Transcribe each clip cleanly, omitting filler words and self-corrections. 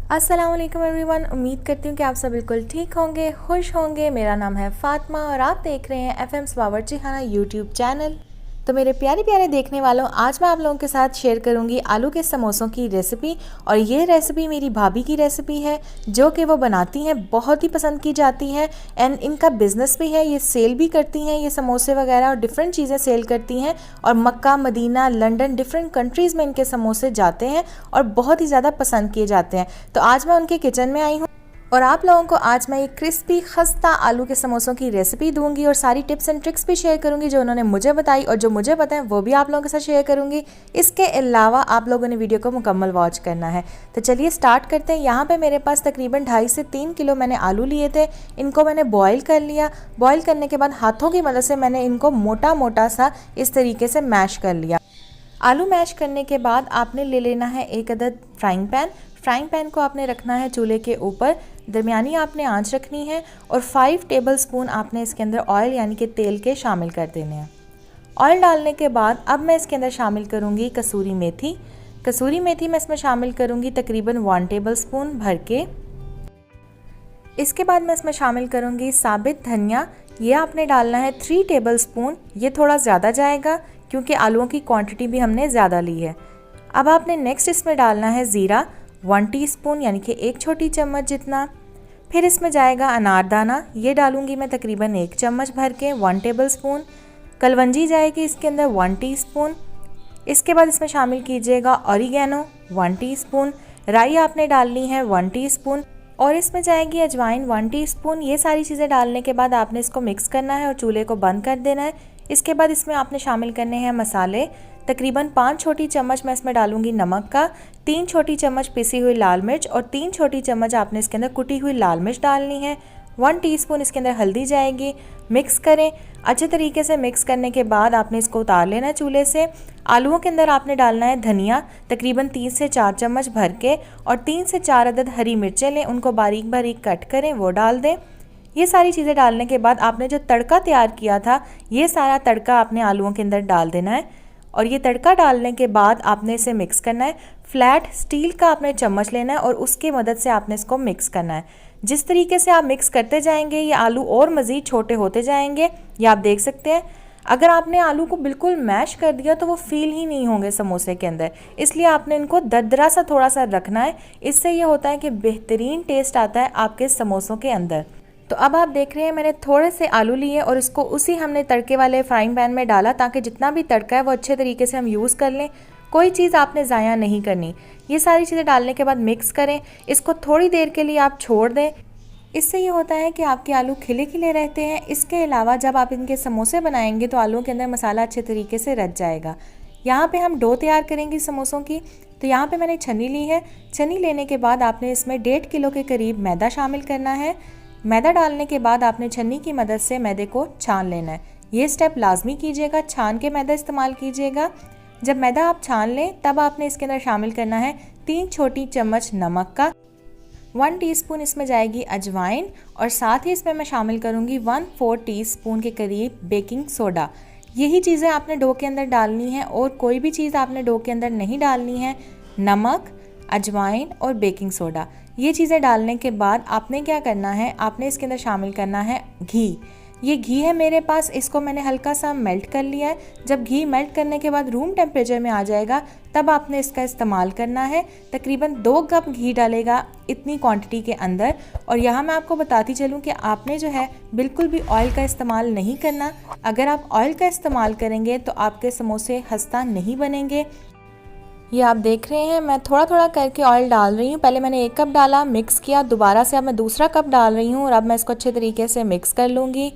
अस्सलाम वालेकुम एवरीवन। उम्मीद करती हूँ कि आप सब बिल्कुल ठीक होंगे, खुश होंगे। मेरा नाम है फ़ातिमा और आप देख रहे हैं एफएम्स बावर्ची खाना यूट्यूब चैनल। तो मेरे प्यारे प्यारे देखने वालों, आज मैं आप लोगों के साथ शेयर करूंगी आलू के समोसों की रेसिपी। और ये रेसिपी मेरी भाभी की रेसिपी है जो कि वो बनाती हैं, बहुत ही पसंद की जाती है। एंड इनका बिज़नेस भी है, ये सेल भी करती हैं, ये समोसे वगैरह और डिफरेंट चीज़ें सेल करती हैं। और मक्का, मदीना, लंदन, डिफरेंट कंट्रीज़ में इनके समोसे जाते हैं और बहुत ही ज़्यादा पसंद किए जाते हैं। तो आज मैं उनके किचन में आई हूँ और आप लोगों को आज मैं ये क्रिस्पी खस्ता आलू के समोसों की रेसिपी दूंगी और सारी टिप्स एंड ट्रिक्स भी शेयर करूंगी जो उन्होंने मुझे बताई, और जो मुझे पता है वो भी आप लोगों के साथ शेयर करूंगी। इसके अलावा आप लोगों ने वीडियो को मुकम्मल वॉच करना है। तो चलिए स्टार्ट करते हैं। यहाँ पे मेरे पास तकरीबन 2.5 से 3 किलो मैंने आलू लिए थे। इनको मैंने बॉयल कर लिया। बॉयल करने के बाद हाथों की मदद से मैंने इनको मोटा मोटा सा इस तरीके से मैश कर लिया। आलू मैश करने के बाद आपने ले लेना है एक अदद फ्राइंग पैन। फ्राइंग पैन को आपने रखना है चूल्हे के ऊपर, दरमियानी आपने आंच रखनी है और 5 टेबलस्पून आपने इसके अंदर ऑयल यानी कि तेल के शामिल कर देने हैं। ऑयल डालने के बाद अब मैं इसके अंदर शामिल करूंगी कसूरी मेथी। कसूरी मेथी मैं इसमें शामिल करूंगी तकरीबन 1 टेबलस्पून भर के। इसके बाद मैं इसमें शामिल करूंगी साबित धनिया। ये आपने डालना है 3 टेबलस्पून। ये थोड़ा ज़्यादा जाएगा क्योंकि आलूओं की क्वांटिटी भी हमने ज़्यादा ली है। अब आपने नेक्स्ट इसमें डालना है ज़ीरा 1 टीस्पून यानी कि 1 छोटी चम्मच जितना। फिर इसमें जाएगा अनारदाना, ये डालूंगी मैं तकरीबन 1 चम्मच भर के 1 टेबलस्पून। कलवंजी जाएगी इसके अंदर 1 टीस्पून। इसके बाद इसमें शामिल कीजिएगा ऑरिगेनो 1 टीस्पून। राई आपने डालनी है 1 टीस्पून और इसमें जाएगी अजवाइन 1 टीस्पून। ये सारी चीज़ें डालने के बाद आपने इसको मिक्स करना है और चूल्हे को बंद कर देना है। इसके बाद इसमें आपने शामिल करने हैं मसाले। तकरीबन 5 छोटी चम्मच मैं इसमें डालूंगी नमक का, 3 छोटी चम्मच पिसी हुई लाल मिर्च और 3 छोटी चम्मच आपने इसके अंदर कुटी हुई लाल मिर्च डालनी है। 1 टीस्पून इसके अंदर हल्दी जाएगी। मिक्स करें अच्छे तरीके से। मिक्स करने के बाद आपने इसको उतार लेना है चूल्हे से। आलूओं के अंदर आपने डालना है धनिया तकरीबन 3 से 4 चम्मच भर के और 3 से 4 अदद हरी मिर्चें लें, उनको बारीक बारीक कट करें, वो डाल दें। ये सारी चीज़ें डालने के बाद आपने जो तड़का तैयार किया था ये सारा तड़का आपने आलूओं के अंदर डाल देना है और ये तड़का डालने के बाद आपने इसे मिक्स करना है। फ्लैट स्टील का आपने चम्मच लेना है और उसकी मदद से आपने इसको मिक्स करना है। जिस तरीके से आप मिक्स करते जाएंगे ये आलू और मज़ीद छोटे होते जाएंगे, ये आप देख सकते हैं। अगर आपने आलू को बिल्कुल मैश कर दिया तो वो फील ही नहीं होंगे समोसे के अंदर, इसलिए आपने इनको दरदरा सा थोड़ा सा रखना है। इससे ये होता है कि बेहतरीन टेस्ट आता है आपके समोसों के अंदर। तो अब आप देख रहे हैं मैंने थोड़े से आलू लिए और इसको उसी हमने तड़के वाले फ्राइंग पैन में डाला ताकि जितना भी तड़का है वो अच्छे तरीके से हम यूज़ कर लें। कोई चीज़ आपने ज़ाया नहीं करनी। ये सारी चीज़ें डालने के बाद मिक्स करें। इसको थोड़ी देर के लिए आप छोड़ दें। इससे ये होता है कि आपके आलू खिले खिले रहते हैं। इसके अलावा जब आप इनके समोसे बनाएंगे तो आलूओं के अंदर मसाला अच्छे तरीके से रच जाएगा। यहाँ पे हम डो तैयार करेंगे समोसों की। तो यहाँ पे मैंने छन्नी ली है। छन्नी लेने के बाद आपने इसमें 1.5 किलो के करीब मैदा शामिल करना है। मैदा डालने के बाद आपने छन्नी की मदद से मैदे को छान लेना है। ये स्टेप लाजमी कीजिएगा, छान के मैदा इस्तेमाल कीजिएगा। जब मैदा आप छान लें तब आपने इसके अंदर शामिल करना है 3 छोटी चम्मच नमक का, 1 टीस्पून इसमें जाएगी अजवाइन और साथ ही इसमें मैं शामिल करूँगी 1/4 टीस्पून के करीब बेकिंग सोडा। यही चीज़ें आपने डो के अंदर डालनी है और कोई भी चीज़ आपने डो के अंदर नहीं डालनी है। नमक, अजवाइन और बेकिंग सोडा, ये चीज़ें डालने के बाद आपने क्या करना है, आपने इसके अंदर शामिल करना है घी। ये घी है मेरे पास, इसको मैंने हल्का सा मेल्ट कर लिया है। जब घी मेल्ट करने के बाद रूम टेम्परेचर में आ जाएगा तब आपने इसका इस्तेमाल करना है। तकरीबन 2 कप घी डालेगा इतनी क्वांटिटी के अंदर। और यहाँ मैं आपको बताती चलूँ कि आपने जो है बिल्कुल भी ऑयल का इस्तेमाल नहीं करना। अगर आप ऑयल का इस्तेमाल करेंगे तो आपके समोसे खस्ता नहीं बनेंगे। ये आप देख रहे हैं मैं थोड़ा थोड़ा करके ऑयल डाल रही हूँ। पहले मैंने 1 कप डाला, मिक्स किया, दोबारा से अब मैं दूसरा कप डाल रही हूँ और अब मैं इसको अच्छे तरीके से मिक्स कर लूँगी।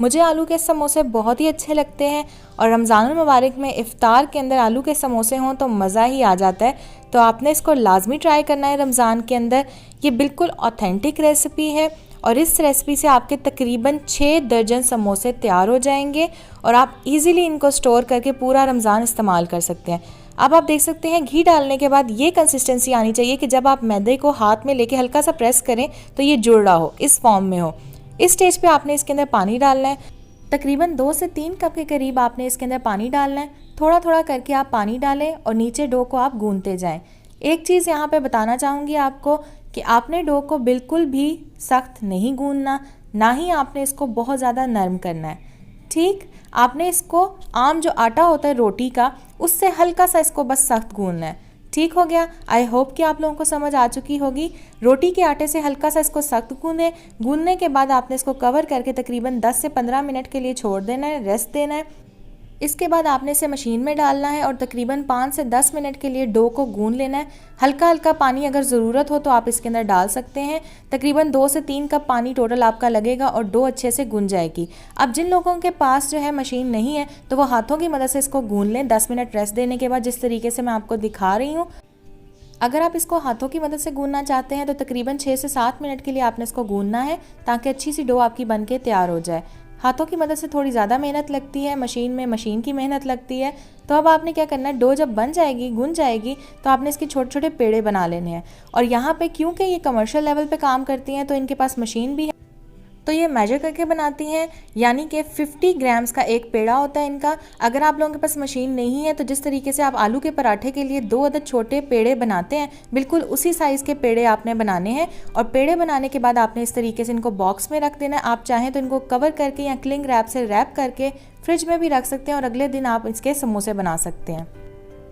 मुझे आलू के समोसे बहुत ही अच्छे लगते हैं और रमज़ानुल मुबारक में इफ़्तार के अंदर आलू के समोसे हों तो मज़ा ही आ जाता है। तो आपने इसको लाजमी ट्राई करना है रमज़ान के अंदर। ये बिल्कुल ऑथेंटिक रेसिपी है और इस रेसिपी से आपके तकरीबन 6 दर्जन समोसे तैयार हो जाएंगे और आप इजीली इनको स्टोर करके पूरा रमज़ान इस्तेमाल कर सकते हैं। अब आप देख सकते हैं घी डालने के बाद ये कंसिस्टेंसी आनी चाहिए कि जब आप मैदे को हाथ में लेके हल्का सा प्रेस करें तो ये जुड़ रहा हो, इस फॉर्म में हो। इस स्टेज पे आपने इसके अंदर पानी डालना है। तकरीबन 2 से 3 कप के करीब आपने इसके अंदर पानी डालना है। थोड़ा थोड़ा करके आप पानी डालें और नीचे डो को आप गूंथते जाएं। एक चीज़ यहाँ पे बताना चाहूँगी आपको कि आपने डो को बिल्कुल भी सख्त नहीं गूंदना, ना ही आपने इसको बहुत ज़्यादा नरम करना है। ठीक, आपने इसको आम जो आटा होता है रोटी का, उससे हल्का सा इसको बस सख्त गूंदना है। ठीक हो गया। आई होप कि आप लोगों को समझ आ चुकी होगी। रोटी के आटे से हल्का सा इसको सख्त गूंदने के बाद आपने इसको कवर करके तकरीबन 10 से 15 मिनट के लिए छोड़ देना है, रेस्ट देना है। इसके बाद आपने इसे मशीन में डालना है और तकरीबन 5 से 10 मिनट के लिए डो को गूंद लेना है। हल्का हल्का पानी अगर ज़रूरत हो तो आप इसके अंदर डाल सकते हैं। तकरीबन 2 से 3 कप पानी टोटल आपका लगेगा और डो अच्छे से गूंद जाएगी। अब जिन लोगों के पास जो है मशीन नहीं है तो वो हाथों की मदद से इसको गूंद लें 10 मिनट रेस्ट देने के बाद, जिस तरीके से मैं आपको दिखा रही हूँ। अगर आप इसको हाथों की मदद से गूंदना चाहते हैं तो तकरीबन 6 से 7 मिनट के लिए आपने इसको गूंदना है ताकि अच्छी सी डो आपकी बन के तैयार हो जाए। हाथों की मदद से थोड़ी ज़्यादा मेहनत लगती है, मशीन की मेहनत लगती है। तो अब आपने क्या करना है, डो जब बन जाएगी, गूंद जाएगी, तो आपने इसके छोटे छोटे पेड़े बना लेने हैं। और यहाँ पे क्योंकि ये कमर्शियल लेवल पे काम करती हैं तो इनके पास मशीन भी है, तो ये मेजर करके बनाती हैं, यानी कि 50 ग्राम्स का एक पेड़ा होता है इनका। अगर आप लोगों के पास मशीन नहीं है तो जिस तरीके से आप आलू के पराठे के लिए 2 अदद छोटे पेड़े बनाते हैं, बिल्कुल उसी साइज़ के पेड़े आपने बनाने हैं। और पेड़े बनाने के बाद आपने इस तरीके से इनको बॉक्स में रख देना है। आप चाहें तो इनको कवर करके या क्लिंग रैप से रैप करके फ्रिज में भी रख सकते हैं और अगले दिन आप इसके समोसे बना सकते हैं।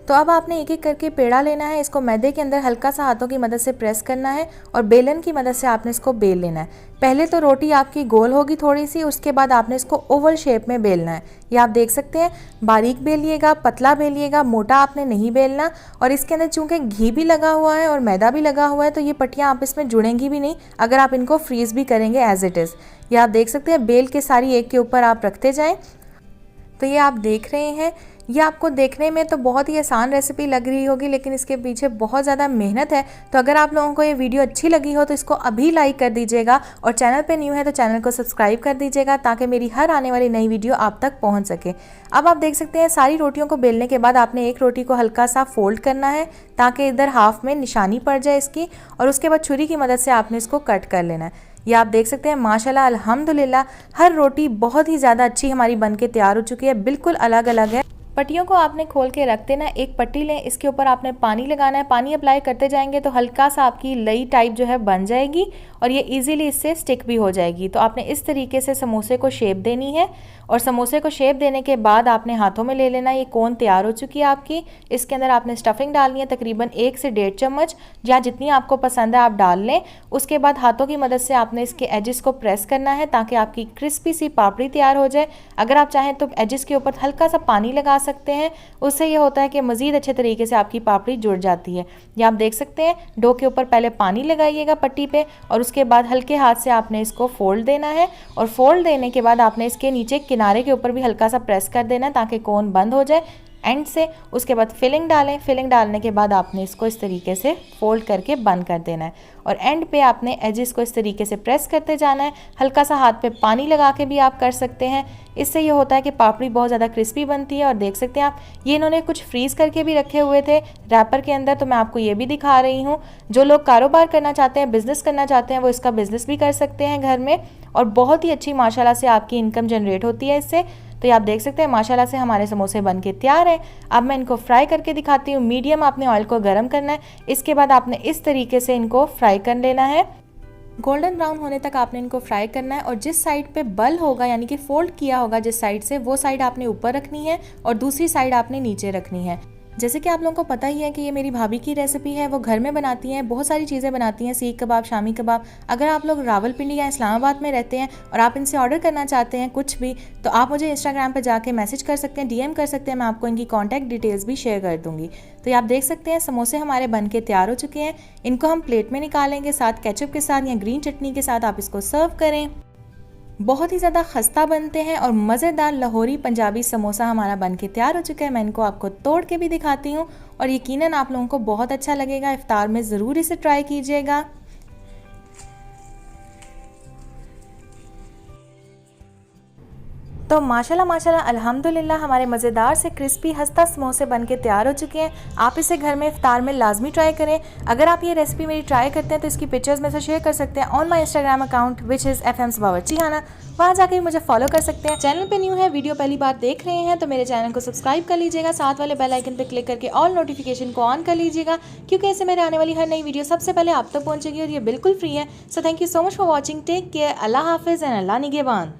तो अब आपने एक एक करके पेड़ा लेना है, इसको मैदे के अंदर हल्का सा हाथों की मदद से प्रेस करना है और बेलन की मदद से आपने इसको बेल लेना है। पहले तो रोटी आपकी गोल होगी थोड़ी सी, उसके बाद आपने इसको ओवल शेप में बेलना है। ये आप देख सकते हैं, बारीक बेलिएगा, पतला बेलिएगा, मोटा आपने नहीं बेलना। और इसके अंदर चूंकि घी भी लगा हुआ है और मैदा भी लगा हुआ है तो ये पट्टियाँ आप इसमें जुड़ेंगी भी नहीं अगर आप इनको फ्रीज़ भी करेंगे एज इट इज़। ये आप देख सकते हैं, बेल के सारी एक के ऊपर आप रखते जाएँ। तो ये आप देख रहे हैं, ये आपको देखने में तो बहुत ही आसान रेसिपी लग रही होगी, लेकिन इसके पीछे बहुत ज़्यादा मेहनत है। तो अगर आप लोगों को ये वीडियो अच्छी लगी हो तो इसको अभी लाइक कर दीजिएगा और चैनल पे न्यू है तो चैनल को सब्सक्राइब कर दीजिएगा ताकि मेरी हर आने वाली नई वीडियो आप तक पहुंच सके। अब आप देख सकते हैं, सारी रोटियों को बेलने के बाद आपने एक रोटी को हल्का सा फोल्ड करना है ताकि इधर हाफ में निशानी पड़ जाए इसकी, और उसके बाद छुरी की मदद से आपने इसको कट कर लेना है। ये आप देख सकते हैं, माशाल्लाह अल्हम्दुलिल्लाह हर रोटी बहुत ही ज़्यादा अच्छी हमारी बन के तैयार हो चुकी है, बिल्कुल अलग अलग है। पट्टियों को आपने खोल के रख देना। एक पट्टी लें, इसके ऊपर आपने पानी लगाना है। पानी अप्लाई करते जाएंगे तो हल्का सा आपकी लई टाइप जो है बन जाएगी और ये इजीली इससे स्टिक भी हो जाएगी। तो आपने इस तरीके से समोसे को शेप देनी है और समोसे को शेप देने के बाद आपने हाथों में ले लेना। ये कोन तैयार हो चुकी है आपकी। इसके अंदर आपने स्टफिंग डालनी है, तकरीबन 1 से 1.5 चम्मच या जितनी आपको पसंद है आप डाल लें। उसके बाद हाथों की मदद से आपने इसके एजेस को प्रेस करना है ताकि आपकी क्रिस्पी सी पापड़ी तैयार हो जाए। अगर आप चाहें तो एजेस के ऊपर हल्का सा पानी लगा सकते हैं, उससे ये होता है कि मज़ीद अच्छे तरीके से आपकी पापड़ी जुड़ जाती है। ये आप देख सकते हैं, डो के ऊपर पहले पानी लगाइएगा पट्टी पे और उसके बाद हल्के हाथ से आपने इसको फोल्ड देना है और फोल्ड देने के बाद आपने इसके नीचे किनारे के ऊपर भी हल्का सा प्रेस कर देना ताकि कोन बंद हो जाए एंड से। उसके बाद फिलिंग डालें। फिलिंग डालने के बाद आपने इसको इस तरीके से फोल्ड करके बंद कर देना है और एंड पे आपने एजेस को इस तरीके से प्रेस करते जाना है। हल्का सा हाथ पे पानी लगा के भी आप कर सकते हैं। इससे ये होता है कि पापड़ी बहुत ज़्यादा क्रिस्पी बनती है। और देख सकते हैं आप, ये इन्होंने कुछ फ्रीज़ करके भी रखे हुए थे रैपर के अंदर, तो मैं आपको ये भी दिखा रही हूँ। जो लोग कारोबार करना चाहते हैं, बिज़नेस करना चाहते हैं, वो इसका बिज़नेस भी कर सकते हैं घर में और बहुत ही अच्छी माशाल्लाह से आपकी इनकम जनरेट होती है इससे। तो ये आप देख सकते हैं, माशाल्लाह से हमारे समोसे बन के तैयार हैं। अब मैं इनको फ्राई करके दिखाती हूँ। मीडियम आपने ऑयल को गर्म करना है। इसके बाद आपने इस तरीके से इनको फ्राई कर लेना है। गोल्डन ब्राउन होने तक आपने इनको फ्राई करना है और जिस साइड पे बल होगा यानी कि फोल्ड किया होगा जिस साइड से, वो साइड आपने ऊपर रखनी है और दूसरी साइड आपने नीचे रखनी है। जैसे कि आप लोगों को पता ही है कि ये मेरी भाभी की रेसिपी है, वो घर में बनाती हैं, बहुत सारी चीज़ें बनाती हैं, सीख कबाब, शामी कबाब। अगर आप लोग रावलपिंडी या इस्लामाबाद में रहते हैं और आप इनसे ऑर्डर करना चाहते हैं कुछ भी, तो आप मुझे इंस्टाग्राम पर जाके मैसेज कर सकते हैं, डीएम कर सकते हैं। मैं आपको इनकी कॉन्टैक्ट डिटेल्स भी शेयर कर दूँगी। तो ये आप देख सकते हैं, समोसे हमारे बन के तैयार हो चुके हैं। इनको हम प्लेट में निकालेंगे, साथ केचप के साथ या ग्रीन चटनी के साथ आप इसको सर्व करें। बहुत ही ज़्यादा खस्ता बनते हैं और मज़ेदार लाहौरी पंजाबी समोसा हमारा बन के तैयार हो चुका है। मैं इनको आपको तोड़ के भी दिखाती हूँ और यकीनन आप लोगों को बहुत अच्छा लगेगा। इफ्तार में ज़रूर इसे ट्राई कीजिएगा। तो माशाल्लाह माशाल्लाह अल्हम्दुलिल्लाह हमारे मज़ेदार से क्रिस्पी हस्ता समोसे बन के तैयार हो चुके हैं। आप इसे घर में इफ्तार में लाजमी ट्राई करें। अगर आप ये रेसिपी मेरी ट्राई करते हैं तो इसकी पिक्चर्स में से शेयर कर सकते हैं on my Instagram account which is FM's बावर्ची खाना। वहाँ जाकर भी मुझे फॉलो कर सकते हैं। चैनल पे न्यू है, वीडियो पहली बार देख रहे हैं तो मेरे चैनल को सब्सक्राइब कर लीजिएगा, साथ वाले बेल आइकन पे क्लिक करके ऑल नोटिफिकेशन को ऑन कर लीजिएगा, क्योंकि इससे मेरे आने वाली हर नई वीडियो सबसे पहले आप तक पहुँचेगी और ये बिल्कुल फ्री है। So thank you so much for watching, take care, अल्लाह हाफिज़ एंड अल्लाह निगहबान।